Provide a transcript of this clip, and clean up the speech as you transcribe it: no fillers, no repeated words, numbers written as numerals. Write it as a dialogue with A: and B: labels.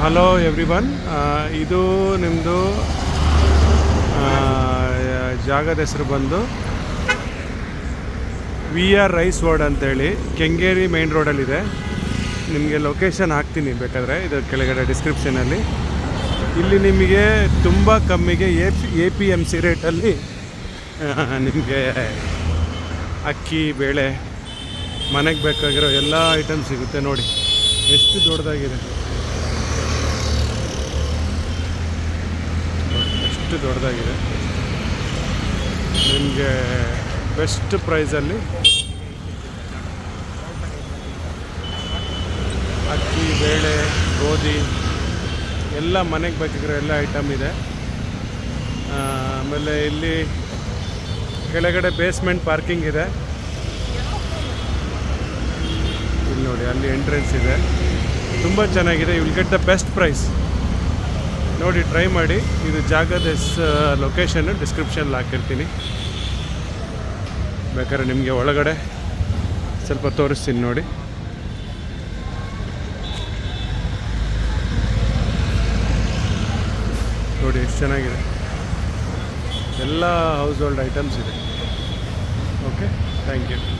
A: Hello everyone. ಇದು ನಿಮ್ಮದು ಜಾಗದ ಹೆಸರು ಬಂದು ವಿ ಆರ್ ರೈಸ್ ವರ್ಡ್ ಅಂತೇಳಿ ಕೆಂಗೇರಿ ಮೇನ್ ರೋಡಲ್ಲಿದೆ. ನಿಮಗೆ ಲೊಕೇಶನ್ ಹಾಕ್ತೀನಿ ಬೇಕಾದರೆ ಇದು ಕೆಳಗಡೆ ಡಿಸ್ಕ್ರಿಪ್ಷನಲ್ಲಿ. ಇಲ್ಲಿ ನಿಮಗೆ ತುಂಬ ಕಮ್ಮಿಗೆ APMC ರೇಟಲ್ಲಿ ನಿಮಗೆ ಅಕ್ಕಿ ಬೇಳೆ ಮನೆಗೆ ಬೇಕಾಗಿರೋ ಎಲ್ಲ ಐಟಮ್ ಸಿಗುತ್ತೆ. ನೋಡಿ ಎಷ್ಟು ದೊಡ್ಡದಾಗಿದೆ, ಎಷ್ಟು ದೊಡ್ಡದಾಗಿದೆ. ನಿಮಗೆ ಬೆಸ್ಟ್ ಪ್ರೈಸಲ್ಲಿ ಅಕ್ಕಿ ಬೇಳೆ ಗೋಧಿ ಎಲ್ಲ ಮನೆಗೆ ಬೇಕಾಗಿರೋ ಎಲ್ಲ ಐಟಮ್ ಇದೆ. ಆಮೇಲೆ ಇಲ್ಲಿ ಕೆಳಗಡೆ ಬೇಸ್ಮೆಂಟ್ ಪಾರ್ಕಿಂಗ್ ಇದೆ. ಇಲ್ಲಿ ನೋಡಿ ಅಲ್ಲಿ ಎಂಟ್ರೆನ್ಸ್ ಇದೆ. ತುಂಬ ಚೆನ್ನಾಗಿದೆ. You will get the best price. ನೋಡಿ ಟ್ರೈ ಮಾಡಿ. ಇದು ಜಾಗದ ಲೊಕೇಶನ್ನು ಡಿಸ್ಕ್ರಿಪ್ಷನಲ್ಲಿ ಹಾಕಿರ್ತೀನಿ. ಬೇಕಾದ್ರೆ ನಿಮಗೆ ಒಳಗಡೆ ಸ್ವಲ್ಪ ತೋರಿಸ್ತೀನಿ ನೋಡಿ. ನೋಡಿ ಎಷ್ಟು ಚೆನ್ನಾಗಿದೆ. ಎಲ್ಲ ಹೌಸ್ ಹೋಲ್ಡ್ ಐಟಮ್ಸ್ ಇದೆ. Okay, thank you.